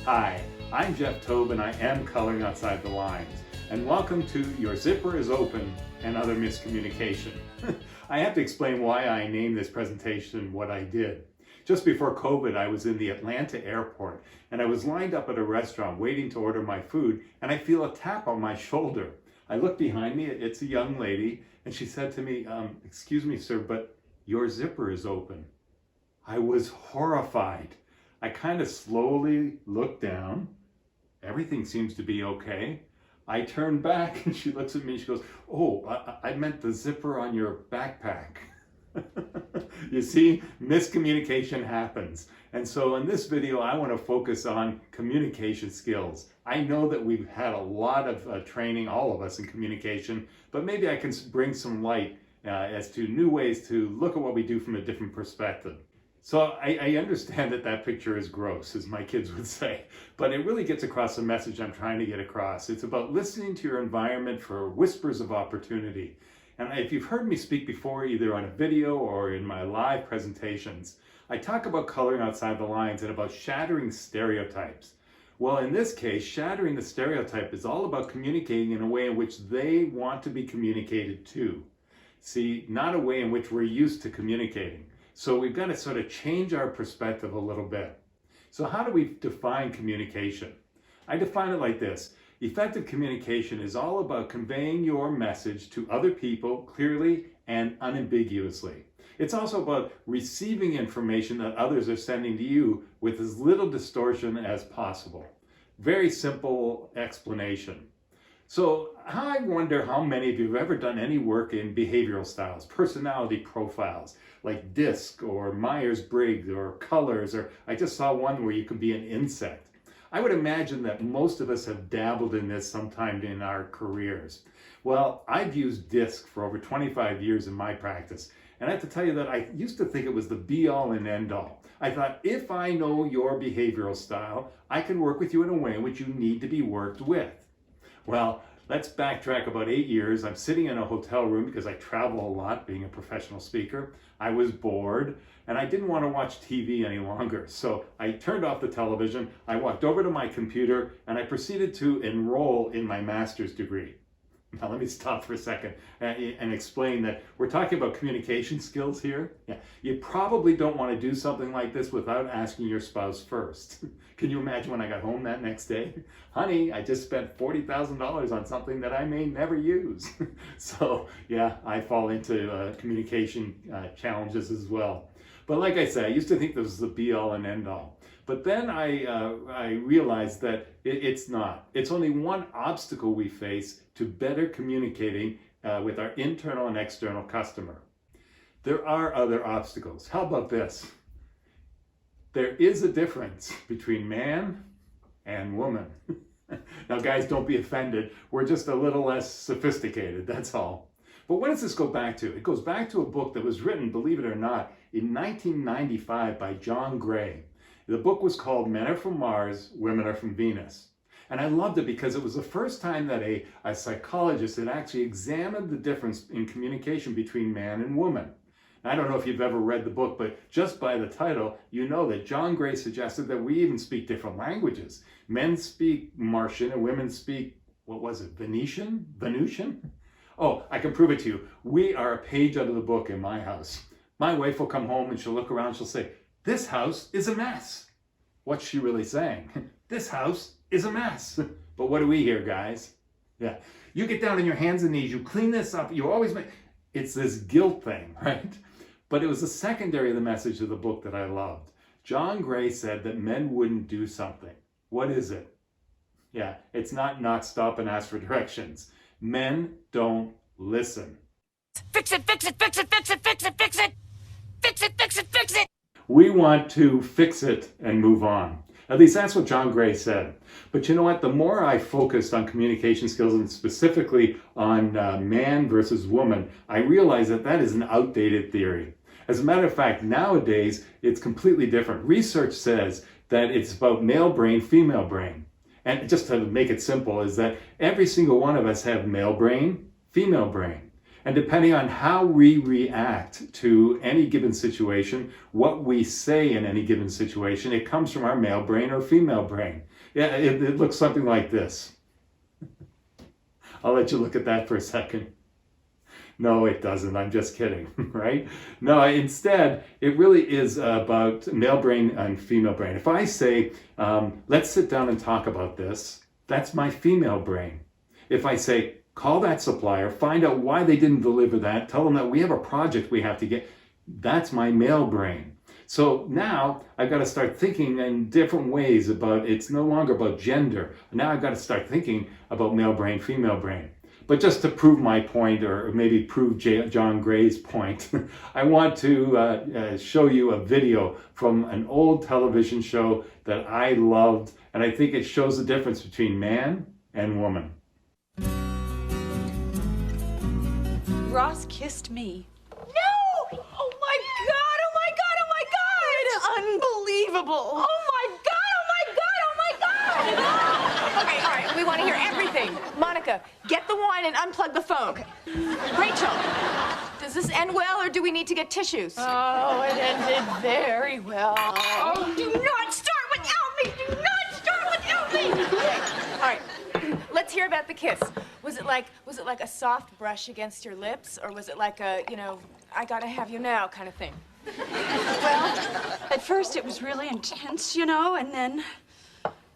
Hi, I'm Jeff Tobe and I am Coloring Outside the Lines. And welcome to Your Zipper is Open and Other Miscommunication. I have to explain why I named this presentation what I did. Just before COVID, I was in the Atlanta airport and I was lined up at a restaurant waiting to order my food and I feel a tap on my shoulder. I look behind me, it's a young lady, and she said to me, excuse me, sir, but your zipper is open. I was horrified. I kind of slowly looked down. Everything seems to be okay. I turn back and she looks at me and she goes, oh, I meant the zipper on your backpack. You see, miscommunication happens. And so in this video, I want to focus on communication skills. I know that we've had a lot of training, all of us, in communication, but maybe I can bring some light as to new ways to look at what we do from a different perspective. So I understand that that picture is gross, as my kids would say, but it really gets across the message I'm trying to get across. It's about listening to your environment for whispers of opportunity. And if you've heard me speak before, either on a video or in my live presentations, I talk about coloring outside the lines and about shattering stereotypes. Well, in this case, shattering the stereotype is all about communicating in a way in which they want to be communicated to. See, not a way in which we're used to communicating. So we've got to sort of change our perspective a little bit. So how do we define communication? I define it like this. Effective communication is all about conveying your message to other people clearly and unambiguously. It's also about receiving information that others are sending to you with as little distortion as possible. Very simple explanation. So I wonder how many of you have ever done any work in behavioral styles, personality profiles, like DISC or Myers-Briggs or colors, or I just saw one where you could be an insect. I would imagine that most of us have dabbled in this sometime in our careers. Well, I've used DISC for over 25 years in my practice, and I have to tell you that I used to think it was the be-all and end-all. I thought, if I know your behavioral style, I can work with you in a way in which you need to be worked with. Well, let's backtrack about 8 years. I'm sitting in a hotel room because I travel a lot, being a professional speaker. I was bored and I didn't want to watch TV any longer. So I turned off the television, I walked over to my computer, and I proceeded to enroll in my master's degree. Now let me stop for a second and explain that we're talking about communication skills here. Yeah, you probably don't want to do something like this without asking your spouse first. Can you imagine when I got home that next day? Honey, I just spent $40,000 on something that I may never use. So yeah, I fall into communication challenges as well. But like I said, I used to think this was the be-all and end-all. But then I realized that it's not. It's only one obstacle we face to better communicating with our internal and external customer. There are other obstacles. How about this? There is a difference between man and woman. Now guys, don't be offended. We're just a little less sophisticated, that's all. But what does this go back to? It goes back to a book that was written, believe it or not, in 1995 by John Gray. The book was called Men Are From Mars, Women Are From Venus. And I loved it because it was the first time that a psychologist had actually examined the difference in communication between man and woman. I don't know if you've ever read the book, but just by the title, you know that John Gray suggested that we even speak different languages. Men speak Martian and women speak, what was it, Venetian? Venusian? Oh, I can prove it to you. We are a page out of the book in my house. My wife will come home and she'll look around and she'll say, this house is a mess. What's she really saying? This house is a mess. But what do we hear, guys? Yeah, you get down on your hands and knees, you clean this up, you always make, it's this guilt thing, right? But it was the secondary of the message of the book that I loved. John Gray said that men wouldn't do something. What is it? Yeah, it's not stop and ask for directions. Men don't listen. Fix it, fix it, fix it, fix it, fix it, fix it. Fix it, fix it, fix it. We want to fix it and move on. At least that's what John Gray said. But you know what? The more I focused on communication skills and specifically on man versus woman, I realized that that is an outdated theory. As a matter of fact, nowadays, it's completely different. Research says that it's about male brain, female brain. And just to make it simple is that every single one of us have male brain, female brain. And depending on how we react to any given situation, what we say in any given situation, it comes from our male brain or female brain. Yeah, it looks something like this. I'll let you look at that for a second. No, it doesn't. I'm just kidding, right? No, instead, it really is about male brain and female brain. If I say, let's sit down and talk about this, that's my female brain. If I say, call that supplier, find out why they didn't deliver that, tell them that we have a project we have to get, that's my male brain. So now I've got to start thinking in different ways about, it's no longer about gender. Now I've got to start thinking about male brain, female brain. But just to prove my point, or maybe prove John Gray's point, I want to show you a video from an old television show that I loved, and I think it shows the difference between man and woman. Ross kissed me. No! Oh my God! Oh my God! Oh my God! It's unbelievable. Oh my God! Oh my God! Oh my God! Okay, all right, we want to hear everything. Monica, get the wine and unplug the phone. Okay. Rachel, does this end well, or do we need to get tissues? Oh, it ended very well. Oh, do not start without me! Do not start without me! Okay, all right, let's hear about the kiss. Was it like a soft brush against your lips, or was it like a, I gotta have you now kind of thing? Well, at first it was really intense, and then,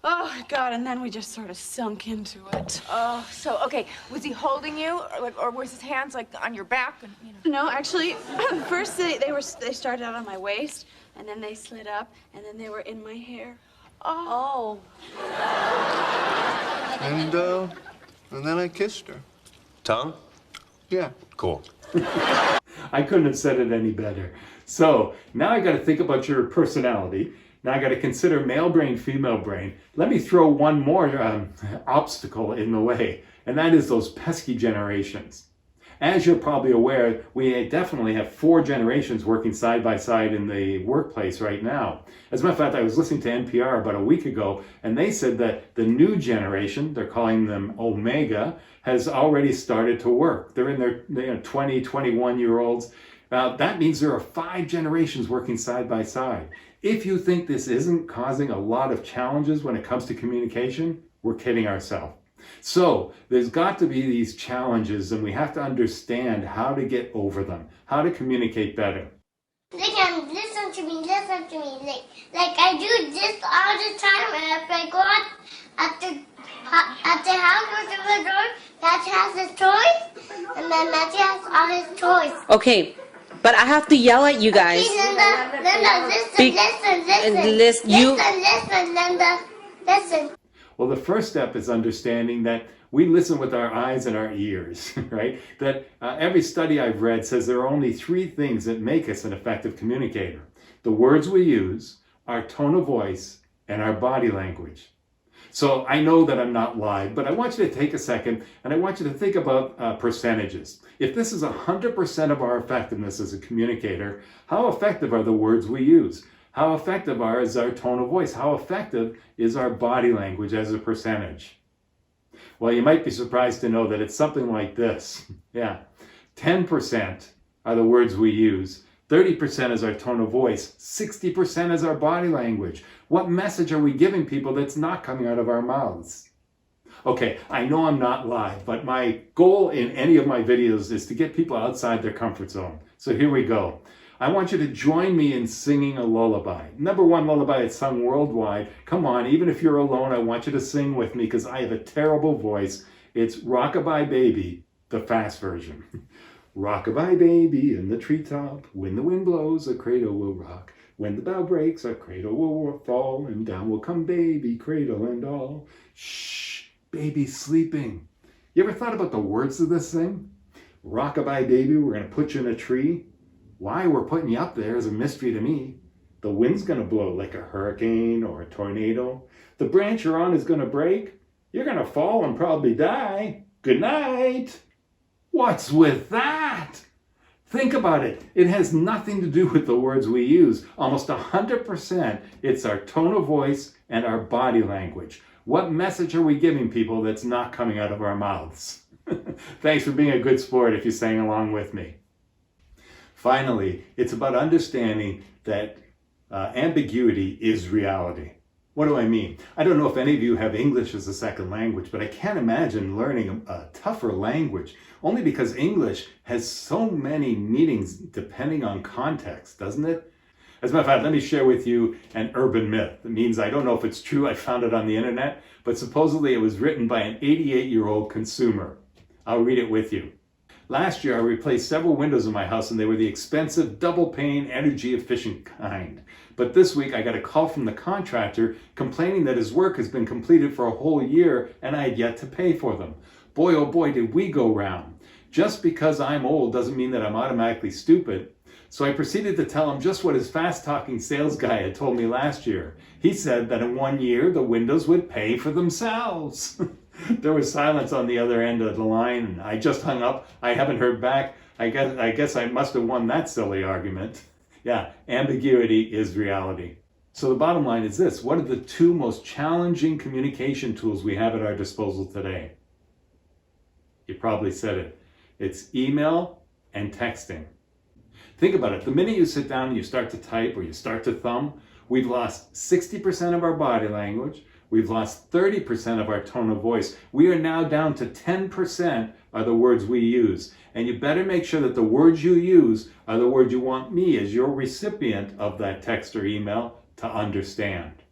oh, God, and then we just sort of sunk into it. Oh, so, okay, was he holding you, or was his hands, on your back? And, No, actually, first they started out on my waist, and then they slid up, and then they were in my hair. Oh. And then I kissed her. Tongue? Yeah. Cool. I couldn't have said it any better. So now I got to think about your personality. Now I got to consider male brain, female brain. Let me throw one more obstacle in the way, and that is those pesky generations. As you're probably aware, we definitely have 4 generations working side by side in the workplace right now. As a matter of fact, I was listening to NPR about a week ago, and they said that the new generation, they're calling them Omega, has already started to work. They're in their 20, 21-year-olds. That means there are 5 generations working side by side. If you think this isn't causing a lot of challenges when it comes to communication, we're kidding ourselves. So there's got to be these challenges, and we have to understand how to get over them, how to communicate better. Listen to me. Like I do this all the time, and if I go out at the house with the door, Matthew has his toys, and then Matthew has all his toys. Okay, but I have to yell at you guys. Linda, listen, Linda, listen. Well, the first step is understanding that we listen with our eyes and our ears, right? That every study I've read says there are only 3 things that make us an effective communicator. The words we use, our tone of voice, and our body language. So I know that I'm not live, but I want you to take a second and I want you to think about percentages. If this is 100% of our effectiveness as a communicator, how effective are the words we use? How effective is our tone of voice? How effective is our body language as a percentage? Well, you might be surprised to know that it's something like this. Yeah, 10% are the words we use. 30% is our tone of voice. 60% is our body language. What message are we giving people that's not coming out of our mouths? Okay, I know I'm not live, but my goal in any of my videos is to get people outside their comfort zone. So here we go. I want you to join me in singing a lullaby. #1 lullaby that's sung worldwide. Come on, even if you're alone, I want you to sing with me because I have a terrible voice. It's Rockabye Baby, the fast version. Rockabye baby in the treetop, when the wind blows, a cradle will rock. When the bough breaks, a cradle will fall, and down will come baby, cradle and all. Shh, baby's sleeping. You ever thought about the words of this thing? Rockabye baby, we're going to put you in a tree. Why we're putting you up there is a mystery to me. The wind's going to blow like a hurricane or a tornado. The branch you're on is going to break. You're going to fall and probably die. Good night. What's with that? Think about it. It has nothing to do with the words we use. Almost 100%, it's our tone of voice and our body language. What message are we giving people that's not coming out of our mouths? Thanks for being a good sport if you sang along with me. Finally, it's about understanding that ambiguity is reality. What do I mean? I don't know if any of you have English as a second language, but I can't imagine learning a tougher language, only because English has so many meanings depending on context, doesn't it? As a matter of fact, let me share with you an urban myth. It means I don't know if it's true, I found it on the internet, but supposedly it was written by an 88-year-old consumer. I'll read it with you. Last year, I replaced several windows in my house, and they were the expensive, double-pane, energy-efficient kind. But this week, I got a call from the contractor complaining that his work has been completed for a whole year, and I had yet to pay for them. Boy, oh boy, did we go round. Just because I'm old doesn't mean that I'm automatically stupid. So I proceeded to tell him just what his fast-talking sales guy had told me last year. He said that in 1 year, the windows would pay for themselves. There was silence on the other end of the line, and I just hung up. I haven't heard back. I guess I must have won that silly argument. Yeah, ambiguity is reality. So the bottom line is this: what are the two most challenging communication tools we have at our disposal today? You probably said it. It's email and texting. Think about it. The minute you sit down and you start to type or you start to thumb, we've lost 60% of our body language. We've lost 30% of our tone of voice. We are now down to 10% are the words we use. And you better make sure that the words you use are the words you want me, as your recipient of that text or email, to understand.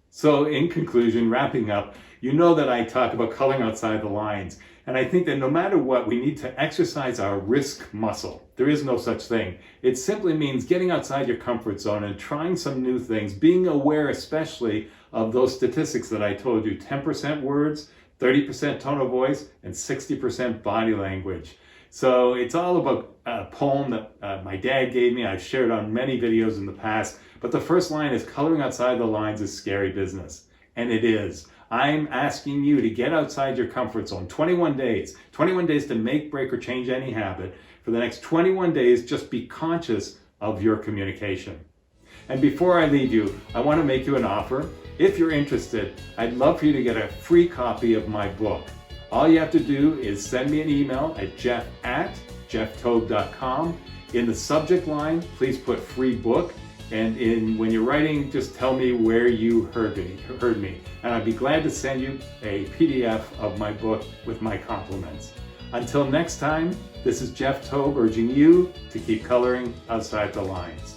So in conclusion, wrapping up, you know that I talk about coloring outside the lines. And I think that no matter what, we need to exercise our risk muscle. There is no such thing. It simply means getting outside your comfort zone and trying some new things, being aware especially of those statistics that I told you: 10% words, 30% tone of voice, and 60% body language. So it's all about a poem that my dad gave me. I've shared on many videos in the past. But the first line is, coloring outside the lines is scary business. And it is. I'm asking you to get outside your comfort zone. 21 days. 21 days to make, break, or change any habit. For the next 21 days, just be conscious of your communication. And before I leave you, I want to make you an offer. If you're interested, I'd love for you to get a free copy of my book. All you have to do is send me an email at jeff@jefftobe.com. In the subject line, please put free book. And when you're writing, just tell me where you heard me. And I'd be glad to send you a PDF of my book with my compliments. Until next time, this is Jeff Tobe urging you to keep coloring outside the lines.